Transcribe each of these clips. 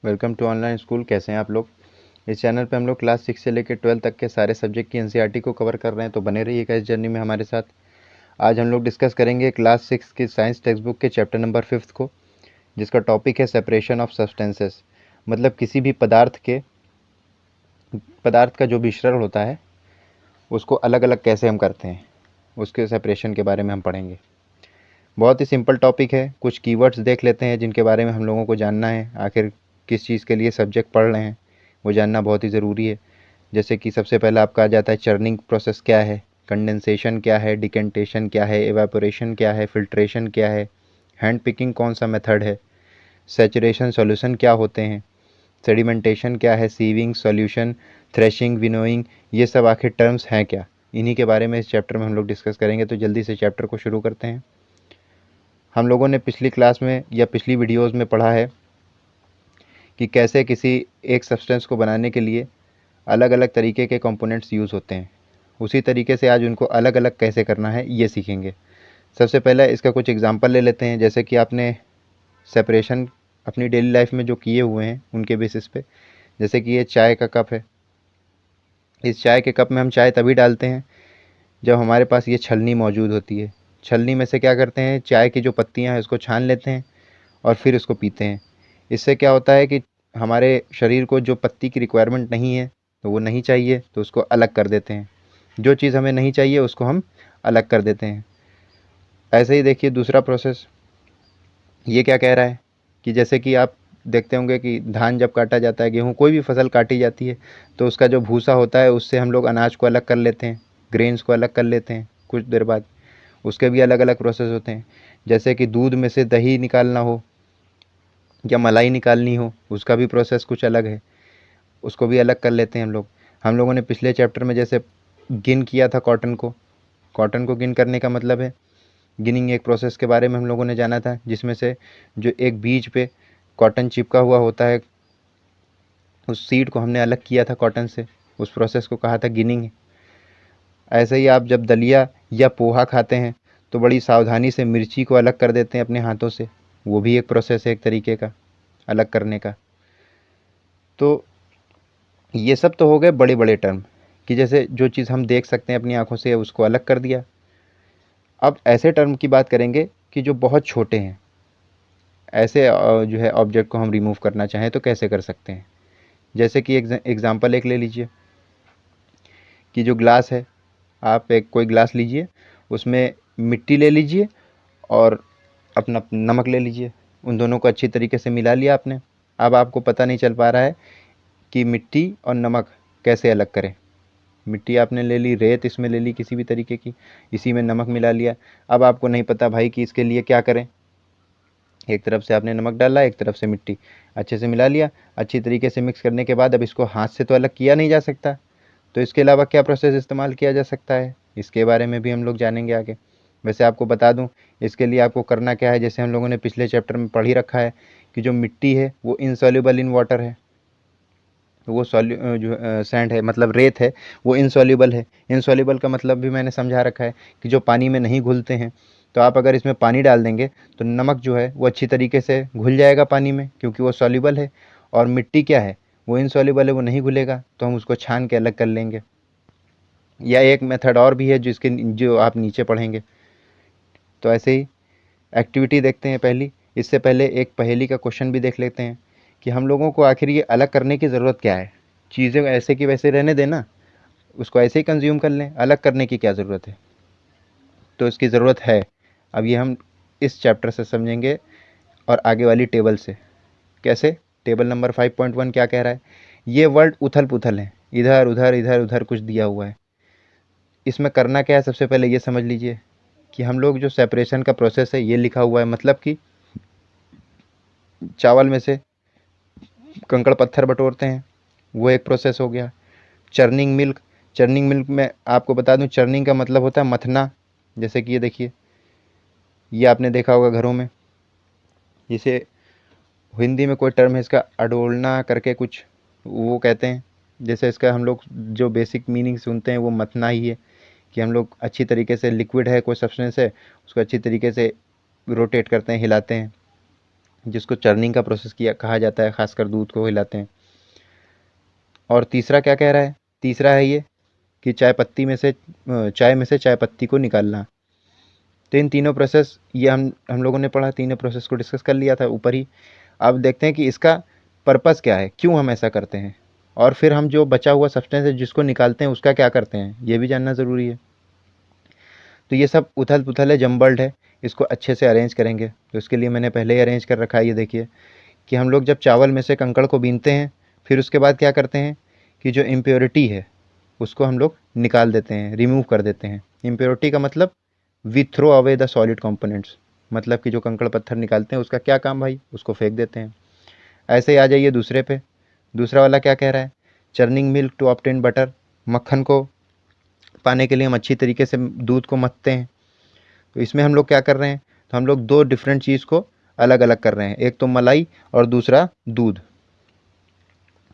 Welcome to online school. कैसे हैं आप लोग। इस चैनल पे हम लोग क्लास 6 से लेकर 12 तक के सारे सब्जेक्ट की एनसीईआरटी को कवर कर रहे हैं, तो बने रहिएगा इस जर्नी में हमारे साथ। आज हम लोग डिस्कस करेंगे क्लास 6 की साइंस टेक्स्ट बुक के चैप्टर नंबर 5 को, जिसका टॉपिक है सेपरेशन ऑफ सब्सटेंसेस। मतलब किसी भी पदार्थ का जो मिश्रण होता है उसको अलग अलग कैसे हम करते हैं, उसके सेपरेशन के बारे में हम पढ़ेंगे। बहुत ही सिंपल टॉपिक है। कुछ कीवर्ड्स देख लेते हैं जिनके बारे में हम लोगों को जानना है। आखिर किस चीज़ के लिए सब्जेक्ट पढ़ रहे हैं वो जानना बहुत ही ज़रूरी है। जैसे कि सबसे पहला आपका आ जाता है चर्निंग प्रोसेस क्या है, कंडेंसेशन क्या है, डिकेंटेशन क्या है, एवापोरेशन क्या है, फिल्ट्रेशन क्या है, हैंड पिकिंग कौन सा मेथड है, सैचुरेशन सॉल्यूशन क्या होते हैं, सेडिमेंटेशन क्या है, सीविंग, सॉल्यूशन, थ्रेशिंग, विनोइंग, ये सब आखिर टर्म्स हैं क्या। इन्हीं के बारे में इस चैप्टर में हम लोग डिस्कस करेंगे। तो जल्दी से चैप्टर को शुरू करते हैं। हम लोगों ने पिछली क्लास में या पिछली वीडियोज़ में पढ़ा है कि कैसे किसी एक सब्सटेंस को बनाने के लिए अलग अलग तरीके के कंपोनेंट्स यूज़ होते हैं। उसी तरीके से आज उनको अलग अलग कैसे करना है ये सीखेंगे। सबसे पहले इसका कुछ एग्जांपल ले लेते हैं। जैसे कि आपने सेपरेशन अपनी डेली लाइफ में जो किए हुए हैं उनके बेसिस पे। जैसे कि ये चाय का कप है। इस चाय के कप में हम चाय तभी डालते हैं जब हमारे पास ये छलनी मौजूद होती है। छलनी में से क्या करते हैं, चाय की जो पत्तियाँ हैं उसको छान लेते हैं और फिर उसको पीते हैं। इससे क्या होता है कि हमारे शरीर को जो पत्ती की रिक्वायरमेंट नहीं है, तो वो नहीं चाहिए, तो उसको अलग कर देते हैं। जो चीज़ हमें नहीं चाहिए उसको हम अलग कर देते हैं। ऐसे ही देखिए दूसरा प्रोसेस, ये क्या कह रहा है कि जैसे कि आप देखते होंगे कि धान जब काटा जाता है, गेहूँ कोई भी फसल काटी जाती है, तो उसका जो भूसा होता है उससे हम लोग अनाज को अलग कर लेते हैं, ग्रेन्स को अलग कर लेते हैं कुछ देर बाद। उसके भी अलग अलग प्रोसेस होते हैं। जैसे कि दूध में से दही निकालना हो या मलाई निकालनी हो, उसका भी प्रोसेस कुछ अलग है, उसको भी अलग कर लेते हैं हम लोग। हम लोगों ने पिछले चैप्टर में जैसे गिन किया था कॉटन को गिन करने का मतलब है, गिनिंग एक प्रोसेस के बारे में हम लोगों ने जाना था, जिसमें से जो एक बीज पे कॉटन चिपका हुआ होता है उस सीड को हमने अलग किया था कॉटन से, उस प्रोसेस को कहा था गिनिंग। ऐसे ही आप जब दलिया या पोहा खाते हैं तो बड़ी सावधानी से मिर्ची को अलग कर देते हैं अपने हाथों से, वो भी एक प्रोसेस है एक तरीके का अलग करने का। तो ये सब तो हो गए बड़े बड़े टर्म कि जैसे जो चीज़ हम देख सकते हैं अपनी आंखों से उसको अलग कर दिया। अब ऐसे टर्म की बात करेंगे कि जो बहुत छोटे हैं। ऐसे जो है ऑब्जेक्ट को हम रिमूव करना चाहें तो कैसे कर सकते हैं। जैसे कि एग्जांपल एक ले लीजिए कि जो ग्लास है, आप एक कोई ग्लास लीजिए, उसमें मिट्टी ले लीजिए और अपना नमक ले लीजिए। उन दोनों को अच्छी तरीके से मिला लिया आपने। अब आपको पता नहीं चल पा रहा है कि मिट्टी और नमक कैसे अलग करें। मिट्टी आपने ले ली, रेत इसमें ले ली किसी भी तरीके की, इसी में नमक मिला लिया। अब आपको नहीं पता भाई कि इसके लिए क्या करें। एक तरफ से आपने नमक डाला, एक तरफ से मिट्टी, अच्छे से मिला लिया। अच्छी तरीके से मिक्स करने के बाद अब इसको हाथ से तो अलग किया नहीं जा सकता, तो इसके अलावा क्या प्रोसेस इस्तेमाल किया जा सकता है, इसके बारे में भी हम लोग जानेंगे आगे। वैसे आपको बता दूं, इसके लिए आपको करना क्या है, जैसे हम लोगों ने पिछले चैप्टर में पढ़ ही रखा है कि जो मिट्टी है वो इनसॉल्युबल इन वाटर है। तो वो जो सैंड है मतलब रेत है, वो इनसॉल्युबल है। इनसॉल्युबल का मतलब भी मैंने समझा रखा है कि जो पानी में नहीं घुलते हैं। तो आप अगर इसमें पानी डाल देंगे तो नमक जो है वो अच्छी तरीके से घुल जाएगा पानी में, क्योंकि वो सॉल्युबल है। और मिट्टी क्या है, वो इनसॉल्युबल है, वो नहीं घुलेगा, तो हम उसको छान के अलग कर लेंगे। या एक मेथड और भी है जो आप नीचे पढ़ेंगे। तो ऐसे ही एक्टिविटी देखते हैं पहली। इससे पहले एक पहेली का क्वेश्चन भी देख लेते हैं कि हम लोगों को आखिर ये अलग करने की ज़रूरत क्या है। चीज़ें ऐसे की वैसे रहने देना, उसको ऐसे ही कंज्यूम कर लें, अलग करने की क्या ज़रूरत है। तो इसकी ज़रूरत है। अब ये हम इस चैप्टर से समझेंगे और आगे वाली टेबल से। कैसे, टेबल नंबर 5.1 क्या कह रहा है। ये वर्ड उथल पुथल है, इधर उधर कुछ दिया हुआ है। इसमें करना क्या है, सबसे पहले ये समझ लीजिए कि हम लोग जो सेपरेशन का प्रोसेस है ये लिखा हुआ है, मतलब कि चावल में से कंकड़ पत्थर बटोरते हैं, वो एक प्रोसेस हो गया। चर्निंग मिल्क में आपको बता दूं, चर्निंग का मतलब होता है मथना। जैसे कि ये देखिए, ये आपने देखा होगा घरों में। जिसे हिंदी में कोई टर्म है इसका, अडोलना करके कुछ वो कहते हैं। जैसे इसका हम लोग जो बेसिक मीनिंग सुनते हैं वो मथना ही है, कि हम लोग अच्छी तरीके से, लिक्विड है कोई सब्सटेंस है, उसको अच्छी तरीके से रोटेट करते हैं, हिलाते हैं। जिसको चर्निंग का प्रोसेस किया कहा जाता है, खासकर दूध को हिलाते हैं। और तीसरा क्या कह रहा है, तीसरा है ये कि चाय में से चाय पत्ती को निकालना। तो इन तीनों प्रोसेस ये हम लोगों ने पढ़ा, तीनों प्रोसेस को डिस्कस कर लिया था ऊपर ही। अब देखते हैं कि इसका पर्पस क्या है, क्यों हम ऐसा करते हैं, और फिर हम जो बचा हुआ सब्सटेंस है जिसको निकालते हैं उसका क्या करते हैं, ये भी जानना ज़रूरी है। तो ये सब उथल पुथल है, जम्बल्ड है, इसको अच्छे से अरेंज करेंगे। तो इसके लिए मैंने पहले ही अरेंज कर रखा है। ये देखिए कि हम लोग जब चावल में से कंकड़ को बीनते हैं, फिर उसके बाद क्या करते हैं कि जो इम्प्योरिटी है उसको हम लोग निकाल देते हैं, रिमूव कर देते हैं। इम्प्योरिटी का मतलब we throw away the solid components, मतलब कि जो कंकड़ पत्थर निकालते हैं उसका क्या काम भाई, उसको फेंक देते हैं। ऐसे ही आ जाइए दूसरे पे। दूसरा वाला क्या कह रहा है, churning milk to obtain butter, मक्खन को पाने के लिए हम अच्छी तरीके से दूध को मथते हैं। तो इसमें हम लोग क्या कर रहे हैं, तो हम लोग दो डिफरेंट चीज़ को अलग अलग कर रहे हैं, एक तो मलाई और दूसरा दूध।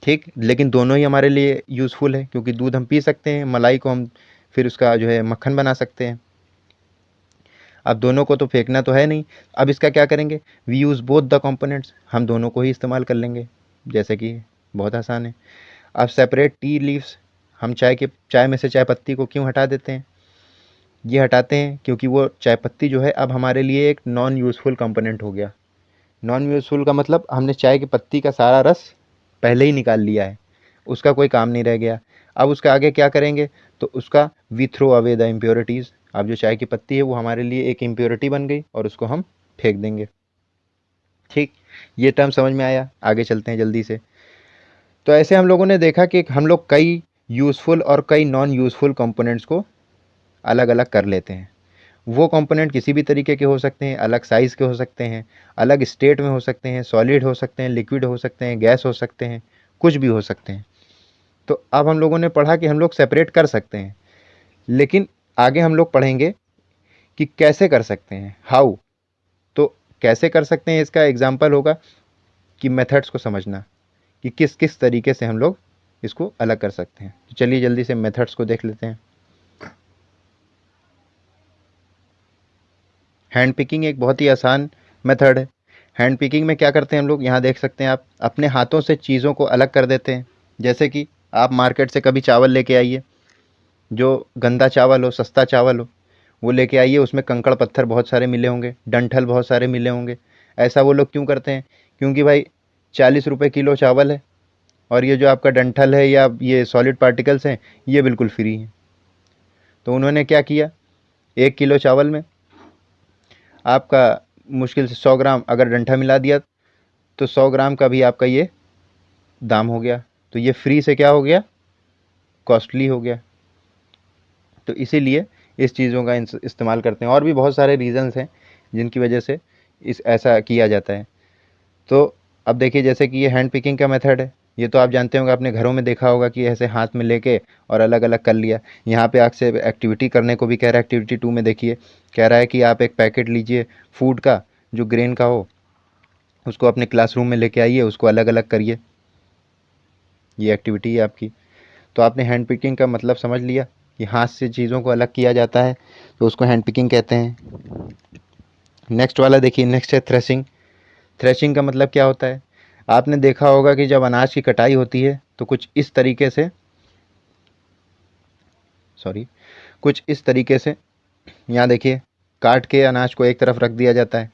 ठीक, लेकिन दोनों ही हमारे लिए यूज़फुल है, क्योंकि दूध हम पी सकते हैं, मलाई को हम फिर उसका जो है मक्खन बना सकते हैं। अब दोनों को तो फेंकना तो है नहीं। अब इसका क्या करेंगे, we use both the components, हम दोनों को ही इस्तेमाल कर लेंगे, जैसे कि बहुत आसान है। अब सेपरेट टी लीव्स, हम चाय में से चाय पत्ती को क्यों हटा देते हैं, ये हटाते हैं क्योंकि वो चाय पत्ती जो है अब हमारे लिए एक नॉन यूज़फुल कंपोनेंट हो गया। नॉन यूज़फुल का मतलब हमने चाय की पत्ती का सारा रस पहले ही निकाल लिया है, उसका कोई काम नहीं रह गया। अब उसका आगे क्या करेंगे, तो उसका we throw away the impurities. अब जो चाय की पत्ती है वो हमारे लिए एक इम्प्योरिटी बन गई और उसको हम फेंक देंगे। ठीक, ये टर्म समझ में आया, आगे चलते हैं जल्दी से। तो ऐसे हम लोगों ने देखा कि हम लोग कई यूज़फुल और कई नॉन यूज़फुल कंपोनेंट्स को अलग अलग कर लेते हैं। वो कंपोनेंट किसी भी तरीके के हो सकते हैं, अलग साइज़ के हो सकते हैं, अलग स्टेट में हो सकते हैं, सॉलिड हो सकते हैं, लिक्विड हो सकते हैं, गैस हो सकते हैं, कुछ भी हो सकते हैं। तो अब हम लोगों ने पढ़ा कि हम लोग सेपरेट कर सकते हैं, लेकिन आगे हम लोग पढ़ेंगे कि कैसे कर सकते हैं, हाउ। तो कैसे कर सकते हैं, इसका एग्जाम्पल होगा कि मेथड्स को समझना कि किस किस तरीके से हम लोग इसको अलग कर सकते हैं। तो चलिए जल्दी से मेथड्स को देख लेते हैं। हैंड पिकिंग एक बहुत ही आसान मेथड है। हैंड पिकिंग में क्या करते हैं हम लोग, यहाँ देख सकते हैं आप, अपने हाथों से चीज़ों को अलग कर देते हैं। जैसे कि आप मार्केट से कभी चावल लेके आइए, जो गंदा चावल हो, सस्ता चावल हो, वो लेके आइए, उसमें कंकड़ पत्थर बहुत सारे मिले होंगे, डंठल बहुत सारे मिले होंगे। ऐसा वो लोग क्यों करते हैं, क्योंकि भाई 40 रुपये किलो चावल है और ये जो आपका डंठल है या ये सॉलिड पार्टिकल्स हैं ये बिल्कुल फ्री हैं। तो उन्होंने क्या किया, 1 किलो चावल में आपका मुश्किल से 100 ग्राम अगर डंठा मिला दिया तो 100 ग्राम का भी आपका ये दाम हो गया। तो ये फ्री से क्या हो गया, कॉस्टली हो गया। तो इसीलिए इस चीज़ों का इस्तेमाल करते हैं। और भी बहुत सारे रीज़न्स हैं जिनकी वजह से इस ऐसा किया जाता है। तो अब देखिए, जैसे कि ये हैंड पिकिंग का मेथड है, ये तो आप जानते होंगे, आपने घरों में देखा होगा कि ऐसे हाथ में लेके और अलग अलग कर लिया। यहाँ पे आपसे एक्टिविटी करने को भी कह रहा है। एक्टिविटी 2 में देखिए कह रहा है कि आप एक पैकेट लीजिए फूड का जो ग्रेन का हो, उसको अपने क्लासरूम में लेके आइए, उसको अलग अलग करिए। ये एक्टिविटी है आपकी। तो आपने हैंड पिकिंग का मतलब समझ लिया कि हाथ से चीज़ों को अलग किया जाता है, तो उसको हैंड पिकिंग कहते हैं। नेक्स्ट वाला देखिए, नेक्स्ट है थ्रेशिंग। थ्रेशिंग का मतलब क्या होता है, आपने देखा होगा कि जब अनाज की कटाई होती है तो कुछ इस तरीके से यहाँ देखिए, काट के अनाज को एक तरफ रख दिया जाता है।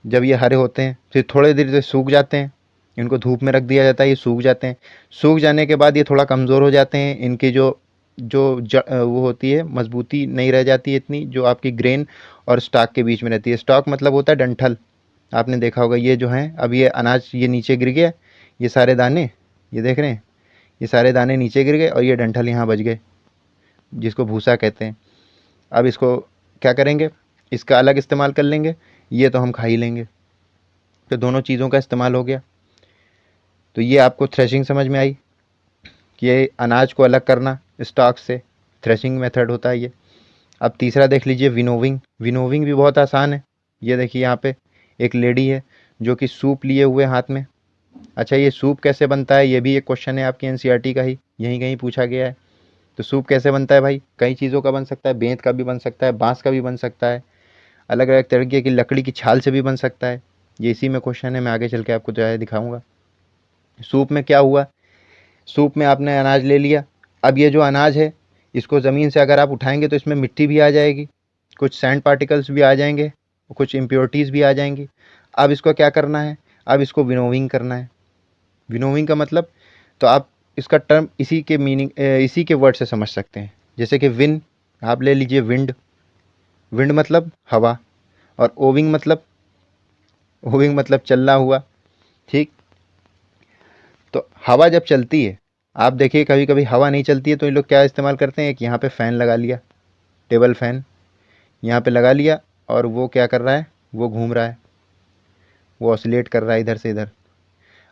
जब ये हरे होते हैं फिर थोड़े देर से सूख जाते हैं, इनको धूप में रख दिया जाता है, ये सूख जाते हैं। सूख जाने के बाद ये थोड़ा कमज़ोर हो जाते हैं, इनकी जो जो वो होती है, मजबूती नहीं रह जाती है इतनी, जो आपकी ग्रेन और स्टॉक के बीच में रहती है। स्टॉक मतलब होता है डंठल। आपने देखा होगा ये जो है, अब ये अनाज ये नीचे गिर गया, ये सारे दाने, ये देख रहे हैं, ये सारे दाने नीचे गिर गए और ये डंठल यहाँ बच गए, जिसको भूसा कहते हैं। अब इसको क्या करेंगे, इसका अलग इस्तेमाल कर लेंगे, ये तो हम खा ही लेंगे। तो दोनों चीज़ों का इस्तेमाल हो गया। तो ये आपको थ्रेशिंग समझ में आई कि ये अनाज को अलग करना स्टॉक से, थ्रेशिंग मेथड होता है ये। अब तीसरा देख लीजिए, विनोविंग। विनोविंग भी बहुत आसान है। ये देखिए यहाँ पे एक लेडी है जो कि सूप लिए हुए हाथ में। अच्छा, ये सूप कैसे बनता है, ये भी एक क्वेश्चन है आपकी एनसीईआरटी का ही, यहीं कहीं पूछा गया है। तो सूप कैसे बनता है भाई, कई चीज़ों का बन सकता है, बेंत का भी बन सकता है, बांस का भी बन सकता है, अलग अलग तरीके की लकड़ी की छाल से भी बन सकता है। ये इसी में क्वेश्चन है, मैं आगे चल के आपको जो है दिखाऊंगा। सूप में क्या हुआ, सूप में आपने अनाज ले लिया। अब ये जो अनाज है इसको ज़मीन से अगर आप उठाएंगे तो इसमें मिट्टी भी आ जाएगी, कुछ सैंड पार्टिकल्स भी आ जाएंगे, कुछ इम्प्योरिटीज़ भी आ जाएंगी। अब इसको क्या करना है, अब इसको विनोविंग करना है। विनोविंग का मतलब, तो आप इसका टर्म इसी के मीनिंग इसी के वर्ड से समझ सकते हैं। जैसे कि विन, आप ले लीजिए विंड, विंड मतलब हवा, और ओविंग मतलब चलना हुआ। ठीक, तो हवा जब चलती है, आप देखिए कभी कभी हवा नहीं चलती है तो ये लोग क्या इस्तेमाल करते हैं, कि यहाँ पे फ़ैन लगा लिया, टेबल फैन यहाँ पे लगा लिया, और वो क्या कर रहा है, वो घूम रहा है, वो ऑसिलेट कर रहा है इधर से इधर।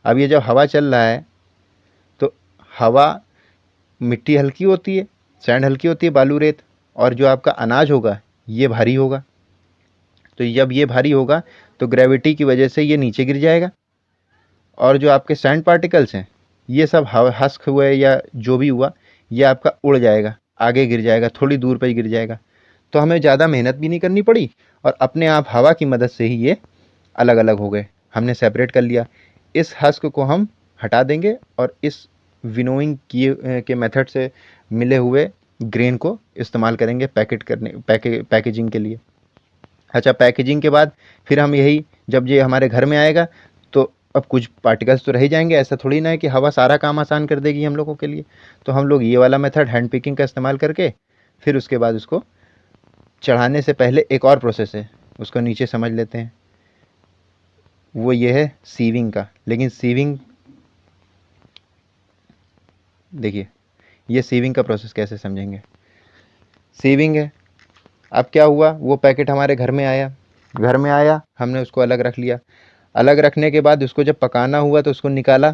अब ये जब हवा चल रहा है तो हवा, मिट्टी हल्की होती है, सैंड हल्की होती है, बालू रेत, और जो आपका अनाज होगा ये भारी होगा। तो जब ये भारी होगा तो ग्रेविटी की वजह से ये नीचे गिर जाएगा, और जो आपके सैंड पार्टिकल्स हैं ये सब हस्क हुए या जो भी हुआ, ये आपका उड़ जाएगा, आगे गिर जाएगा, थोड़ी दूर पर ही गिर जाएगा। तो हमें ज़्यादा मेहनत भी नहीं करनी पड़ी, और अपने आप हवा की मदद से ही ये अलग अलग हो गए, हमने सेपरेट कर लिया। इस हस्क को हम हटा देंगे और इस विनोइंग किए के मेथड से मिले हुए ग्रेन को इस्तेमाल करेंगे पैकेजिंग के लिए। अच्छा, पैकेजिंग के बाद फिर हम यही, जब ये हमारे घर में आएगा तो अब कुछ पार्टिकल्स तो रह ही जाएंगे, ऐसा थोड़ी ना है कि हवा सारा काम आसान कर देगी हम लोगों के लिए। तो हम लोग ये वाला मेथड हैंड पिकिंग का इस्तेमाल करके फिर उसके बाद उसको चढ़ाने से पहले एक और प्रोसेस है, उसको नीचे समझ लेते हैं। वो ये है सीविंग का। लेकिन सीविंग, देखिए ये सीविंग का प्रोसेस कैसे समझेंगे। सीविंग है, अब क्या हुआ, वो पैकेट हमारे घर में आया, हमने उसको अलग रख लिया। अलग रखने के बाद उसको जब पकाना हुआ तो उसको निकाला,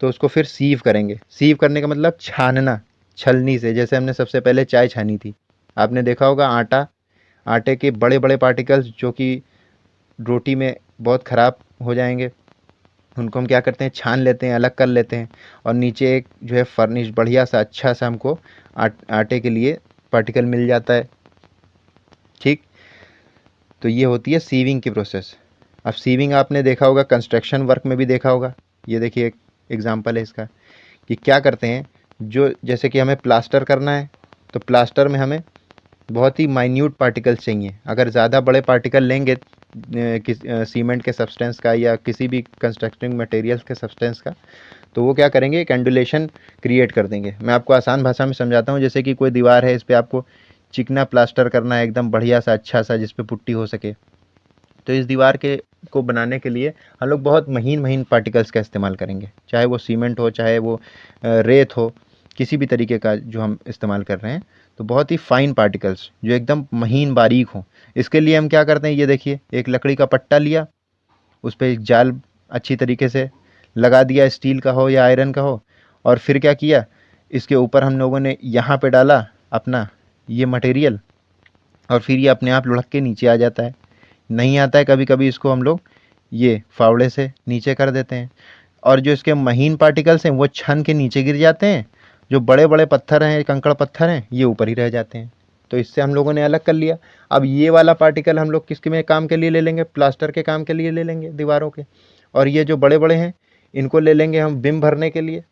तो उसको फिर सीव करेंगे। सीव करने का मतलब छानना, छलनी से, जैसे हमने सबसे पहले चाय छानी थी। आपने देखा होगा आटे के बड़े बड़े पार्टिकल्स जो कि रोटी में बहुत ख़राब हो जाएंगे, उनको हम क्या करते हैं, छान लेते हैं, अलग कर लेते हैं, और नीचे एक जो है फर्निश बढ़िया सा अच्छा सा हमको आटे के लिए पार्टिकल मिल जाता है। ठीक, तो ये होती है सीविंग की प्रोसेस। अब सीविंग आपने देखा होगा, कंस्ट्रक्शन वर्क में भी देखा होगा। ये देखिए एक एग्जांपल है इसका, कि क्या करते हैं, जो जैसे कि हमें प्लास्टर करना है, तो प्लास्टर में हमें बहुत ही माइन्यूट पार्टिकल्स चाहिए। अगर ज़्यादा बड़े पार्टिकल लेंगे सीमेंट के सब्सटेंस का या किसी भी कंस्ट्रक्टिंग मटेरियल्स के सब्सटेंस का, तो वो क्या करेंगे, एक एंडुलेशन क्रिएट कर देंगे। मैं आपको आसान भाषा में समझाता हूँ। जैसे कि कोई दीवार है, इस पर आपको चिकना प्लास्टर करना है, एकदम बढ़िया सा अच्छा सा, जिस पे पुट्टी हो सके। तो इस दीवार के को बनाने के लिए हम लोग बहुत महीन महीन पार्टिकल्स का इस्तेमाल करेंगे, चाहे वो सीमेंट हो, चाहे वो रेत हो, किसी भी तरीके का जो हम इस्तेमाल कर रहे हैं। तो बहुत ही फाइन पार्टिकल्स जो एकदम महीन बारीक हों, इसके लिए हम क्या करते हैं, ये देखिए एक लकड़ी का पट्टा लिया, उस पर एक जाल अच्छी तरीके से लगा दिया, स्टील का हो या आयरन का हो, और फिर क्या किया, इसके ऊपर हम लोगों ने यहाँ पे डाला अपना ये मटेरियल, और फिर ये अपने आप लुढ़क के नीचे आ जाता है। नहीं आता है कभी कभी, इसको हम लोग ये फावड़े से नीचे कर देते हैं, और जो इसके महीन पार्टिकल्स हैं वो छन के नीचे गिर जाते हैं। जो बड़े बड़े पत्थर हैं, कंकड़ पत्थर हैं, ये ऊपर ही रह जाते हैं। तो इससे हम लोगों ने अलग कर लिया। अब ये वाला पार्टिकल हम लोग किसके में काम के लिए ले लेंगे, प्लास्टर के काम के लिए ले लेंगे, दीवारों के। और ये जो बड़े बड़े हैं इनको ले लेंगे हम बिम भरने के लिए,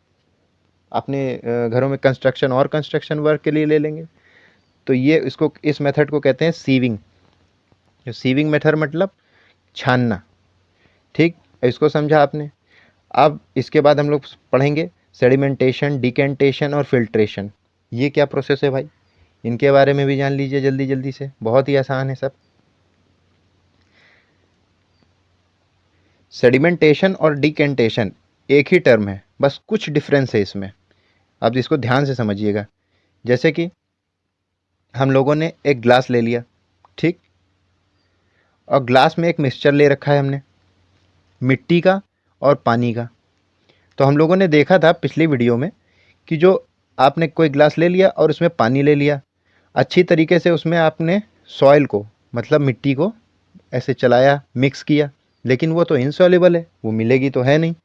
अपने घरों में कंस्ट्रक्शन और कंस्ट्रक्शन वर्क के लिए ले लेंगे। तो ये इसको, इस मेथड को कहते हैं सीविंग। जो सीविंग मेथड मतलब छानना। ठीक, इसको समझा आपने। अब इसके बाद हम लोग पढ़ेंगे सेडिमेंटेशन, डिकेंटेशन और फिल्ट्रेशन। ये क्या प्रोसेस है भाई, इनके बारे में भी जान लीजिए जल्दी जल्दी से, बहुत ही आसान है सब। सेडिमेंटेशन और डिकेंटेशन एक ही टर्म है, बस कुछ डिफरेंस है इसमें। अब इसको ध्यान से समझिएगा। जैसे कि हम लोगों ने एक ग्लास ले लिया, ठीक, और ग्लास में एक मिक्सचर ले रखा है हमने, मिट्टी का और पानी का। तो हम लोगों ने देखा था पिछली वीडियो में कि जो आपने कोई ग्लास ले लिया और उसमें पानी ले लिया, अच्छी तरीके से उसमें आपने सॉइल को, मतलब मिट्टी को ऐसे चलाया, मिक्स किया, लेकिन वो तो इनसॉल्युबल है, वो मिलेगी तो है नहीं।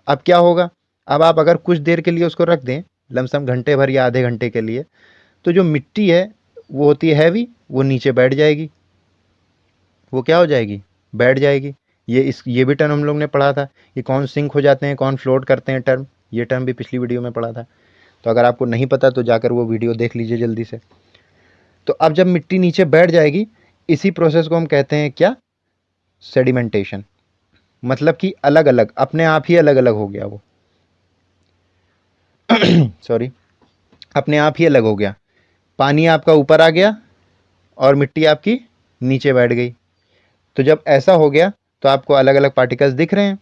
अब क्या होगा, अब आप अगर कुछ देर के लिए उसको रख दें, लमसम घंटे भर या आधे घंटे के लिए, तो जो मिट्टी है वो होती है हैवी, वो नीचे बैठ जाएगी। वो क्या हो जाएगी, बैठ जाएगी। ये भी टर्म हम लोग ने पढ़ा था कि कौन सिंक हो जाते हैं, कौन फ्लोट करते हैं टर्म, ये टर्म भी पिछली वीडियो में पढ़ा था। तो अगर आपको नहीं पता तो जाकर वो वीडियो देख लीजिए जल्दी से। तो अब जब मिट्टी नीचे बैठ जाएगी, इसी प्रोसेस को हम कहते हैं क्या, सेडिमेंटेशन। मतलब कि अलग अलग, अपने आप ही अलग अलग हो गया वो सॉरी, अपने आप ही अलग हो गया। पानी आपका ऊपर आ गया और मिट्टी आपकी नीचे बैठ गई। तो जब ऐसा हो गया तो आपको अलग अलग पार्टिकल्स दिख रहे हैं।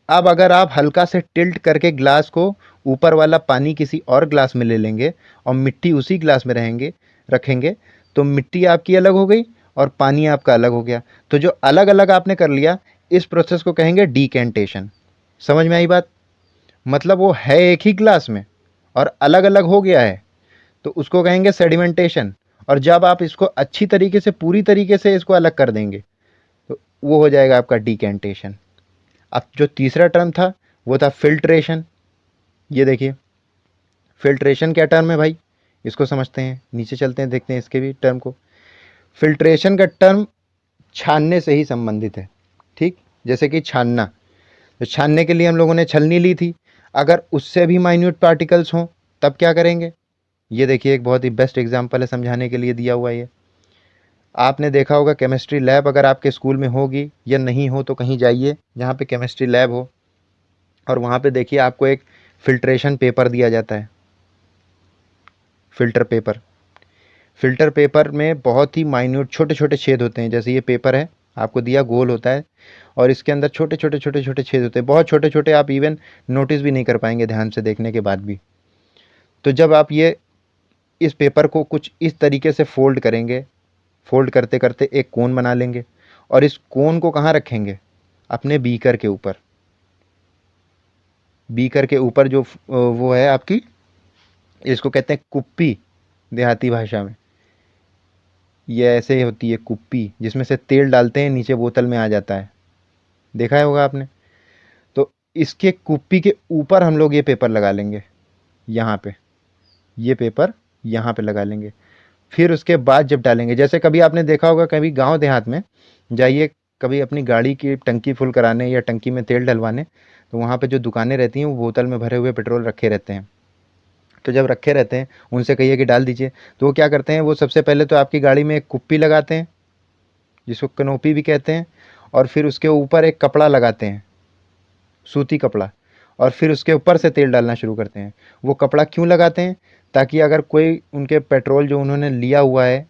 अब अगर आप हल्का से टिल्ट करके ग्लास को, ऊपर वाला पानी किसी और ग्लास में ले लेंगे और मिट्टी उसी ग्लास में रखेंगे, तो मिट्टी आपकी अलग हो गई और पानी आपका अलग हो गया। तो जो अलग अलग आपने कर लिया, इस प्रोसेस को कहेंगे डीकेंटेशन। समझ में आई बात? मतलब वो है एक ही ग्लास में और अलग अलग हो गया है, तो उसको कहेंगे सेडिमेंटेशन। और जब आप इसको अच्छी तरीके से, पूरी तरीके से इसको अलग कर देंगे, तो वो हो जाएगा आपका डीकेंटेशन। अब जो तीसरा टर्म था वो था फिल्ट्रेशन। ये देखिए, फिल्ट्रेशन क्या टर्म है भाई, इसको समझते हैं, नीचे चलते हैं, देखते हैं इसके भी टर्म को। फिल्ट्रेशन का टर्म छानने से ही संबंधित है। ठीक, जैसे कि छानना, तो छानने के लिए हम लोगों ने छलनी ली थी, अगर उससे भी माइन्यूट पार्टिकल्स हों तब क्या करेंगे। ये देखिए, एक बहुत ही बेस्ट एग्जांपल है समझाने के लिए दिया हुआ। ये आपने देखा होगा, केमिस्ट्री लैब अगर आपके स्कूल में होगी या नहीं हो तो कहीं जाइए जहाँ पे केमिस्ट्री लैब हो, और वहाँ पे देखिए आपको एक फिल्ट्रेशन पेपर दिया जाता है। फिल्टर पेपर, फिल्टर पेपर में बहुत ही माइन्यूट छोटे छोटे छेद होते हैं। जैसे ये पेपर है, आपको दिया गोल होता है और इसके अंदर छोटे छोटे छोटे छोटे छेद होते हैं, बहुत छोटे छोटे, आप इवन नोटिस भी नहीं कर पाएंगे ध्यान से देखने के बाद भी। तो जब आप ये इस पेपर को कुछ इस तरीके से फोल्ड करेंगे, फोल्ड करते करते एक कोन बना लेंगे, और इस कोन को कहाँ रखेंगे, अपने बीकर के ऊपर। बीकर के ऊपर जो वो है आपकी, इसको कहते हैं कुप्पी देहाती भाषा में। ये ऐसे होती है कुप्पी, जिसमें से तेल डालते हैं, नीचे बोतल में आ जाता है, देखा है होगा आपने। तो इसके कुप्पी के ऊपर हम लोग ये पेपर लगा लेंगे, यहाँ पे ये पेपर यहाँ पे लगा लेंगे। फिर उसके बाद जब डालेंगे, जैसे कभी आपने देखा होगा, कभी गांव देहात में जाइए, कभी अपनी गाड़ी की टंकी फुल कराने या टंकी में तेल डलवाने, तो वहाँ पे जो दुकानें रहती हैं वो बोतल में भरे हुए पेट्रोल रखे रहते हैं। तो जब रखे रहते हैं, उनसे कहिए कि डाल दीजिए, तो वो क्या करते हैं, वो सबसे पहले तो आपकी गाड़ी में एक कुप्पी लगाते हैं, जिसको कनोपी भी कहते हैं, और फिर उसके ऊपर एक कपड़ा लगाते हैं, सूती कपड़ा, और फिर उसके ऊपर से तेल डालना शुरू करते हैं। वो कपड़ा क्यों लगाते हैं, ताकि अगर कोई उनके पेट्रोल जो उन्होंने लिया हुआ है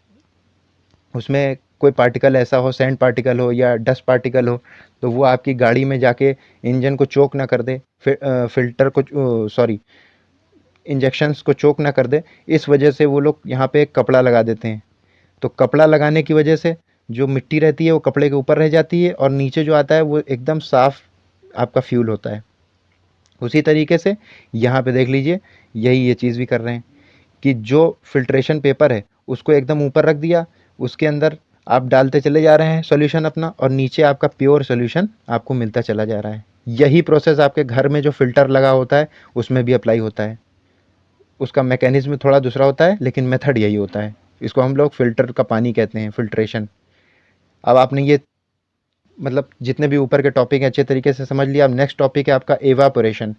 उसमें कोई पार्टिकल ऐसा हो, सैंड पार्टिकल हो या डस्ट पार्टिकल हो, तो वो आपकी गाड़ी में जाके इंजन को चोक ना कर दे, फिल्टर को, सॉरी, इंजेक्शंस को चोक ना कर दे। इस वजह से वो लोग यहाँ पे एक कपड़ा लगा देते हैं। तो कपड़ा लगाने की वजह से जो मिट्टी रहती है वो कपड़े के ऊपर रह जाती है, और नीचे जो आता है वो एकदम साफ आपका फ्यूल होता है। उसी तरीके से यहाँ पे देख लीजिए, यही ये चीज़ भी कर रहे हैं कि जो फिल्ट्रेशन पेपर है उसको एकदम ऊपर रख दिया, उसके अंदर आप डालते चले जा रहे हैं सॉल्यूशन अपना, और नीचे आपका प्योर सॉल्यूशन आपको मिलता चला जा रहा है। यही प्रोसेस आपके घर में जो फिल्टर लगा होता है उसमें भी अप्लाई होता है। उसका मैकेनिज्म थोड़ा दूसरा होता है, लेकिन मेथड यही होता है। इसको हम लोग फिल्टर का पानी कहते हैं, फिल्ट्रेशन। अब आपने ये, मतलब जितने भी ऊपर के टॉपिक हैं अच्छे तरीके से समझ लिया। अब नेक्स्ट टॉपिक है आपका एवापोरेशन।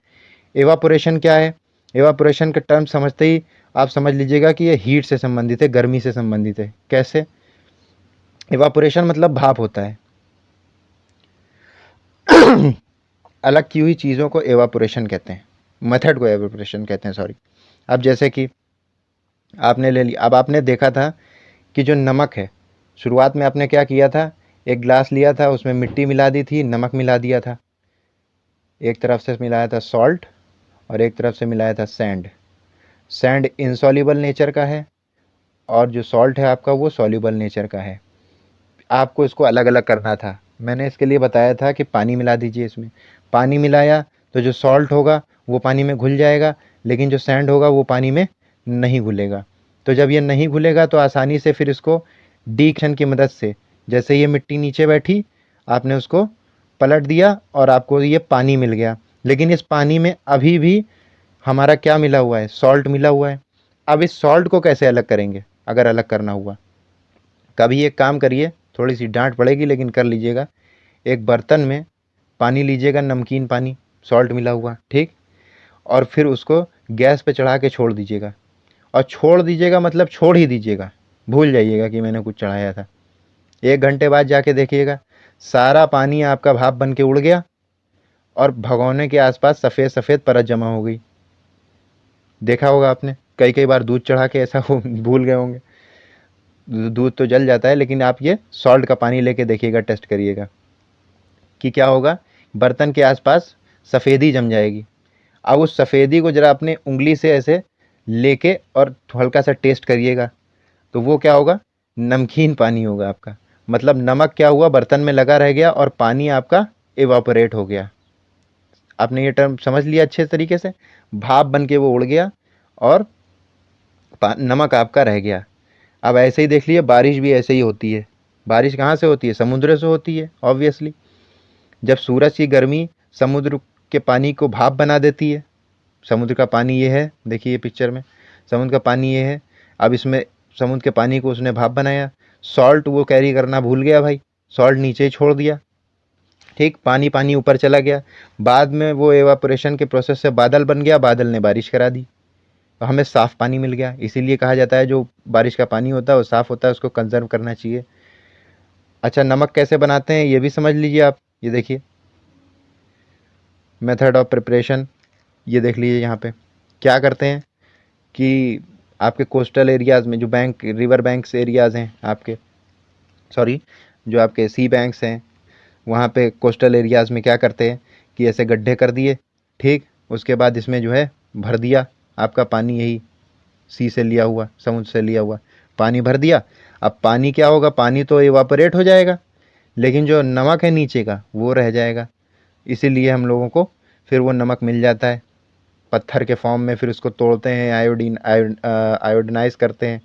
एवापोरेशन क्या है? एवापोरेशन के टर्म समझते ही आप समझ लीजिएगा कि ये हीट से संबंधित है, गर्मी से संबंधित है। कैसे? एवापोरेशन मतलब भाप होता है। अलग की हुई चीज़ों को एवापोरेशन कहते हैं, मेथड को एवापोरेशन कहते हैं, सॉरी। अब जैसे कि आपने ले लिया, अब आपने देखा था कि जो नमक है, शुरुआत में आपने क्या किया था, एक ग्लास लिया था, उसमें मिट्टी मिला दी थी, नमक मिला दिया था। एक तरफ से मिलाया था सॉल्ट और एक तरफ से मिलाया था सैंड। सैंड इनसॉल्युबल नेचर का है और जो सॉल्ट है आपका वो सॉल्युबल नेचर का है। आपको इसको अलग अलग करना था। मैंने इसके लिए बताया था कि पानी मिला दीजिए इसमें। पानी मिलाया तो जो सॉल्ट होगा वो पानी में घुल जाएगा, लेकिन जो सैंड होगा वो पानी में नहीं घुलेगा। तो जब ये नहीं घुलेगा तो आसानी से फिर इसको डिक्शन की मदद से, जैसे ये मिट्टी नीचे बैठी, आपने उसको पलट दिया और आपको ये पानी मिल गया। लेकिन इस पानी में अभी भी हमारा क्या मिला हुआ है? सॉल्ट मिला हुआ है। अब इस सॉल्ट को कैसे अलग करेंगे, अगर अलग करना हुआ? कभी एक काम करिए, थोड़ी सी डांट पड़ेगी लेकिन कर लीजिएगा। एक बर्तन में पानी लीजिएगा, नमकीन पानी, सॉल्ट मिला हुआ, ठीक, और फिर उसको गैस पे चढ़ा के छोड़ दीजिएगा। और छोड़ दीजिएगा मतलब छोड़ ही दीजिएगा, भूल जाइएगा कि मैंने कुछ चढ़ाया था। 1 घंटे बाद जाके देखिएगा, सारा पानी आपका भाप बन के उड़ गया और भगोने के आसपास सफ़ेद सफ़ेद परत जमा हो गई। देखा होगा आपने, कई कई बार दूध चढ़ा के ऐसा हो भूल गए होंगे। दूध तो जल जाता है, लेकिन आप ये सॉल्ट का पानी लेके देखिएगा, टेस्ट करिएगा कि क्या होगा, बर्तन के आसपास सफ़ेदी जम जाएगी। अब उस सफ़ेदी को ज़रा अपने उंगली से ऐसे लेके और हल्का सा टेस्ट करिएगा, तो वो क्या होगा, नमकीन पानी होगा आपका। मतलब नमक क्या हुआ, बर्तन में लगा रह गया और पानी आपका इवापोरेट हो गया। आपने ये टर्म समझ लिया अच्छे तरीके से, भाप बन के वो उड़ गया और नमक आपका रह गया। अब ऐसे ही देख लीजिए, बारिश भी ऐसे ही होती है। बारिश कहाँ से होती है, समुद्र से होती है ऑब्वियसली। जब सूरज की गर्मी समुद्र के पानी को भाप बना देती है, समुद्र का पानी ये है, देखिए ये पिक्चर में समुद्र का पानी ये है। अब इसमें समुद्र के पानी को उसने भाप बनाया, सॉल्ट वो कैरी करना भूल गया भाई, सॉल्ट नीचे ही छोड़ दिया, ठीक, पानी पानी ऊपर चला गया। बाद में वो एवापोरेशन के प्रोसेस से बादल बन गया, बादल ने बारिश करा दी, तो हमें साफ़ पानी मिल गया। इसीलिए कहा जाता है जो बारिश का पानी होता है वो साफ़ होता है, उसको कंजर्व करना चाहिए। अच्छा, नमक कैसे बनाते हैं ये भी समझ लीजिए आप। ये देखिए मेथड ऑफ प्रिपरेशन, ये देख लीजिए यहाँ पे क्या करते हैं कि आपके कोस्टल एरियाज़ में जो बैंक रिवर बैंक्स एरियाज़ हैं आपके, सॉरी, जो आपके सी बैंक्स हैं, वहाँ पे कोस्टल एरियाज़ में क्या करते हैं कि ऐसे गड्ढे कर दिए, ठीक, उसके बाद इसमें जो है भर दिया आपका पानी, यही सी से लिया हुआ, समुद्र से लिया हुआ पानी भर दिया। अब पानी क्या होगा, पानी तो इवापोरेट हो जाएगा, लेकिन जो नमक है नीचे का वो रह जाएगा। इसीलिए हम लोगों को फिर वो नमक मिल जाता है पत्थर के फॉर्म में, फिर उसको तोड़ते हैं, आयोडीनाइज करते हैं।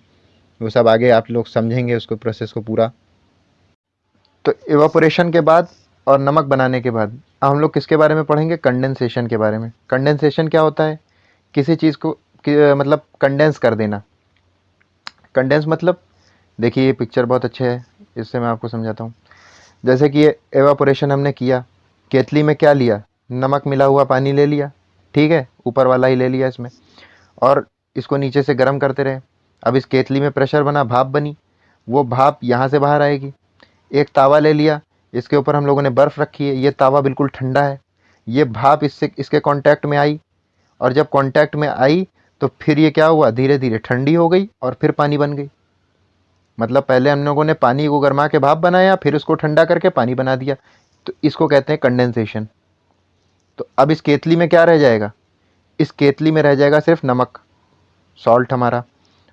वो सब आगे आप लोग समझेंगे उसको, प्रोसेस को पूरा। तो इवापोरेशन के बाद और नमक बनाने के बाद अब हम लोग किसके बारे में पढ़ेंगे, कंडेंसेशन के बारे में। कंडेंसेशन क्या होता है, किसी चीज़ को मतलब कंडेंस कर देना। कंडेंस मतलब, देखिए ये पिक्चर बहुत अच्छे है, इससे मैं आपको समझाता हूँ। जैसे कि ये एवापोरेशन हमने किया, केतली में क्या लिया, नमक मिला हुआ पानी ले लिया, ठीक है, ऊपर वाला ही ले लिया इसमें, और इसको नीचे से गर्म करते रहे। अब इस केतली में प्रेशर बना, भाप बनी, वो भाप यहाँ से बाहर आएगी। एक तावा ले लिया, इसके ऊपर हम लोगों ने बर्फ़ रखी है, ये तावा बिल्कुल ठंडा है, ये भाप इससे इसके कांटेक्ट में आई, और जब कांटेक्ट में आई तो फिर ये क्या हुआ, धीरे धीरे ठंडी हो गई और फिर पानी बन गई। मतलब पहले हम लोगों ने पानी को गर्मा के भाप बनाया, फिर उसको ठंडा करके पानी बना दिया, तो इसको कहते हैं कंडेंसेशन। तो अब इस केतली में क्या रह जाएगा, इस केतली में रह जाएगा सिर्फ नमक, सॉल्ट हमारा,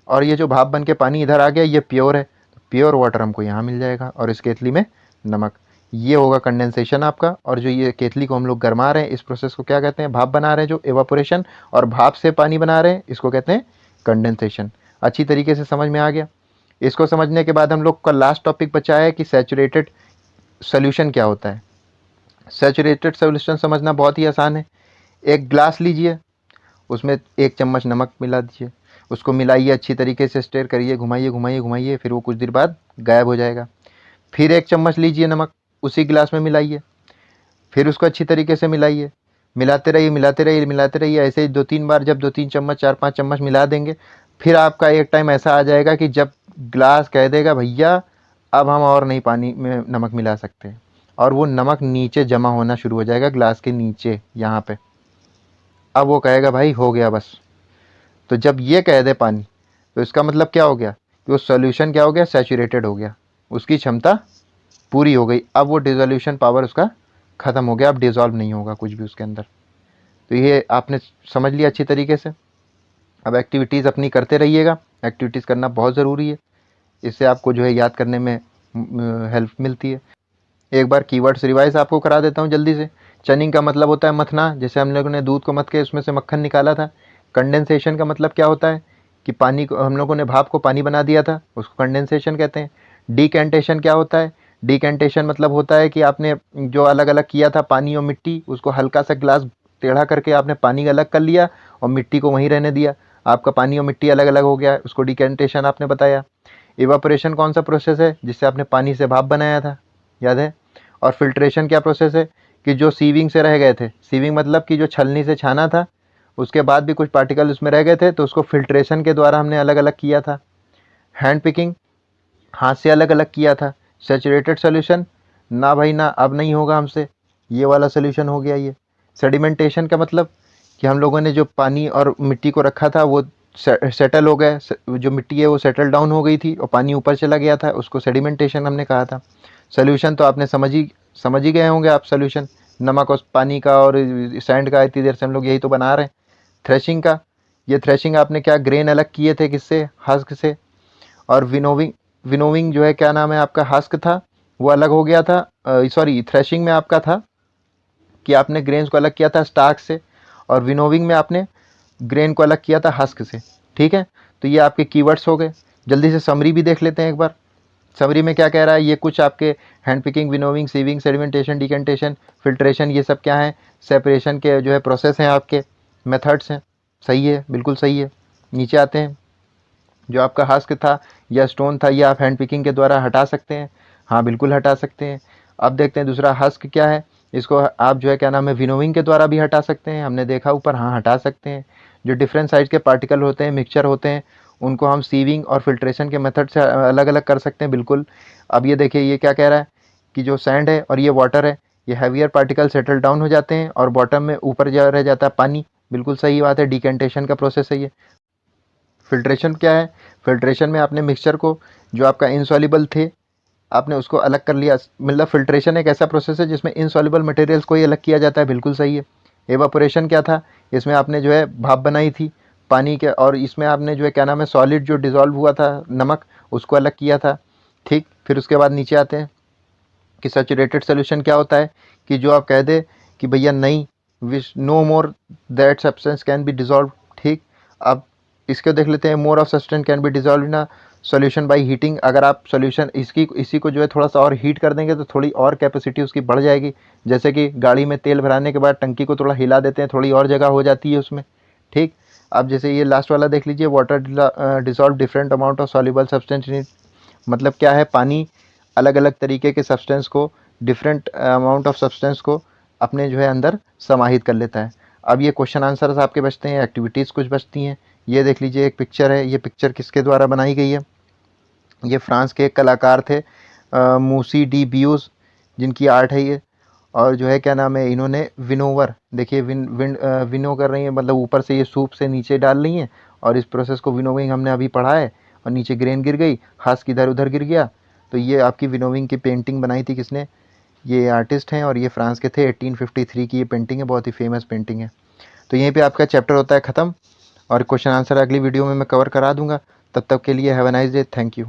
और ये जो भाप बन के पानी इधर आ गया ये प्योर है, तो प्योर वाटर हमको यहाँ मिल जाएगा और इस केतली में नमक। ये होगा कंडेंसेशन आपका। और जो ये केतली को हम लोग गरमा रहे हैं, इस प्रोसेस को क्या कहते हैं, भाप बना रहे हैं, जो एवापोरेशन और भाप से पानी बना रहे हैं, इसको कहते हैं कंडेंसेशन। अच्छी तरीके से समझ में आ गया। इसको समझने के बाद हम लोग का लास्ट टॉपिक बचा है कि सैचुरेटेड सोल्यूशन क्या होता है। सैचुरेटेड सोल्यूशन समझना बहुत ही आसान है। एक ग्लास लीजिए, उसमें 1 चम्मच नमक मिला दीजिए, उसको मिलाइए, अच्छी तरीके से स्टेयर करिए, घुमाइए घुमाइए घुमाइए, फिर वो कुछ देर बाद गायब हो जाएगा। फिर 1 चम्मच लीजिए नमक, उसी गिलास में मिलाइए, फिर उसको अच्छी तरीके से मिलाइए, मिलाते रहिए मिलाते रहिए मिलाते रहिए, ऐसे ही 2-3 बार, जब 2-3 चम्मच 4-5 चम्मच मिला देंगे, फिर आपका एक टाइम ऐसा आ जाएगा कि जब ग्लास कह देगा भैया अब हम और नहीं पानी में नमक मिला सकते, और वो नमक नीचे जमा होना शुरू हो जाएगा ग्लास के नीचे यहाँ पे। अब वो कहेगा भाई हो गया बस। तो जब ये कह दे पानी, तो इसका मतलब क्या हो गया कि वो सॉल्यूशन क्या हो गया, सैचुरेटेड हो गया, उसकी क्षमता पूरी हो गई। अब वो डिसोल्यूशन पावर उसका ख़त्म हो गया, अब डिज़ोल्व नहीं होगा कुछ भी उसके अंदर। तो ये आपने समझ लिया अच्छी तरीके से। अब एक्टिविटीज़ अपनी करते रहिएगा, एक्टिविटीज़ करना बहुत ज़रूरी है, इससे आपको जो है याद करने में हेल्प मिलती है। एक बार कीवर्ड्स रिवाइज आपको करा देता हूँ जल्दी से। चनिंग का मतलब होता है मथना, जैसे हम लोगों ने दूध को मथ के उसमें से मक्खन निकाला था। कंडेंसेशन का मतलब क्या होता है कि पानी को, हम लोगों ने भाप को पानी बना दिया था, उसको कंडेंसेशन कहते हैं। डीकेंटेशन क्या होता है, डीकेंटेशन मतलब होता है कि आपने जो अलग अलग किया था पानी और मिट्टी, उसको हल्का सा गिलास टेढ़ा करके आपने पानी अलग कर लिया और मिट्टी को वहीं रहने दिया, आपका पानी और मिट्टी अलग अलग हो गया, उसको डीकेंटेशन आपने बताया। इवापोरेशन कौन सा प्रोसेस है, जिससे आपने पानी से भाप बनाया था, याद है। और फिल्ट्रेशन क्या प्रोसेस है कि जो सीविंग से रह गए थे, सीविंग मतलब कि जो छलनी से छाना था उसके बाद भी कुछ पार्टिकल उसमें रह गए थे तो उसको फिल्ट्रेशन के द्वारा हमने अलग अलग किया था। हैंड पिकिंग, हाथ से अलग अलग किया था। सैचुरेटेड सोल्यूशन, ना भाई ना, अब नहीं होगा हमसे, ये वाला सोल्यूशन हो गया ये। सेडिमेंटेशन का मतलब कि हम लोगों ने जो पानी और मिट्टी को रखा था वो सेटल हो गया, जो मिट्टी है वो सेटल डाउन हो गई थी और पानी ऊपर चला गया था, उसको सेडिमेंटेशन हमने कहा था। सोल्यूशन तो आपने समझ ही गए होंगे आप, सोल्यूशन नमक और पानी का और सैंड का, इतनी देर से हम लोग यही तो बना रहे हैं। थ्रेशिंग का, ये थ्रेशिंग आपने क्या ग्रेन अलग किए थे किससे, हस्क से। और विनोविंग, विनोविंग जो है क्या नाम है आपका, हस्क था वो अलग हो गया था, सॉरी थ्रेशिंग में आपका था कि आपने ग्रेन्स को अलग किया था स्टार्क से, और विनोविंग में आपने ग्रेन को अलग किया था हस्क से। ठीक है, तो ये आपके कीवर्ड्स हो गए। जल्दी से समरी भी देख लेते हैं एक बार। समरी में क्या कह रहा है, ये कुछ आपके hand picking, winnowing, sieving, sedimentation, decantation, filtration, ये सब क्या है, सेपरेशन के जो है प्रोसेस हैं, आपके मेथड्स हैं। सही है, बिल्कुल सही है। नीचे आते हैं, जो आपका हस्क था या स्टोन था ये आप हैंड पिकिंग के द्वारा हटा सकते हैं। हाँ बिल्कुल हटा सकते हैं। अब देखते हैं दूसरा हस्क क्या है, इसको आप जो है क्या नाम है विनोविंग के द्वारा भी हटा सकते हैं, हमने देखा ऊपर, हाँ हटा सकते हैं। जो डिफरेंट साइज के पार्टिकल होते हैं, मिक्सचर होते हैं, उनको हम सीविंग और फिल्ट्रेशन के मेथड से अलग अलग कर सकते हैं, बिल्कुल। अब ये देखिए ये क्या कह रहा है कि जो सैंड है और ये वाटर है, ये हैवियर पार्टिकल सेटल डाउन हो जाते हैं और बॉटम में ऊपर जा रह जाता है पानी। बिल्कुल सही बात है, डिकेंटेशन का प्रोसेस है ये। फिल्ट्रेशन क्या है, फिल्ट्रेशन में आपने मिक्सचर को जो आपका इनसॉल्युबल थे आपने उसको अलग कर लिया। मतलब फिल्ट्रेशन एक ऐसा प्रोसेस है जिसमें इनसॉल्युबल मटेरियल्स को ही अलग किया जाता है, बिल्कुल सही है। एवापोरेशन क्या था, इसमें आपने जो है भाप बनाई थी पानी के, और इसमें आपने जो है क्या नाम है सॉलिड जो डिज़ोल्व हुआ था नमक, उसको अलग किया था। ठीक, फिर उसके बाद नीचे आते हैं कि सैचुरेटेड सोल्यूशन क्या होता है, कि जो आप कह दे कि भैया नहीं, wish no more that substance can be dissolve. ठीक, अब इसको देख लेते हैं, more of substance can be dissolve in a solution by heating. अगर आप सॉल्यूशन इसी को जो है थोड़ा सा और हीट कर देंगे तो थोड़ी और कैपेसिटी उसकी बढ़ जाएगी। जैसे कि गाड़ी में तेल भराने के बाद टंकी को थोड़ा हिला देते हैं, थोड़ी और जगह हो जाती है उसमें। ठीक, अब जैसे ये लास्ट वाला देख लीजिए, water dissolve different amount of soluble substance in, मतलब क्या है, पानी अलग अलग तरीके के सब्सटेंस को, डिफरेंट अमाउंट ऑफ सब्सटेंस को अपने जो है अंदर समाहित कर लेता है। अब ये क्वेश्चन आंसर्स आपके बचते हैं, एक्टिविटीज़ कुछ बचती हैं। ये देख लीजिए एक पिक्चर है, ये पिक्चर किसके द्वारा बनाई गई है, ये फ्रांस के एक कलाकार थे मूसी डी बियूज, जिनकी आर्ट है ये। और जो है क्या नाम है, इन्होंने विनोवर, देखिए विनो कर रही है, मतलब ऊपर से ये सूप से नीचे डाल रही हैं, और इस प्रोसेस को विनोविंग हमने अभी पढ़ा है। और नीचे ग्रेन गिर गई, हाथ किधर उधर गिर गया, तो ये आपकी विनोविंग की पेंटिंग बनाई थी किसने, ये आर्टिस्ट हैं और ये फ्रांस के थे। 1853 की ये पेंटिंग है, बहुत ही फेमस पेंटिंग है। तो यहीं पे आपका चैप्टर होता है ख़त्म, और क्वेश्चन आंसर अगली वीडियो में मैं कवर करा दूंगा। तब तक के लिए have a nice day, thank you.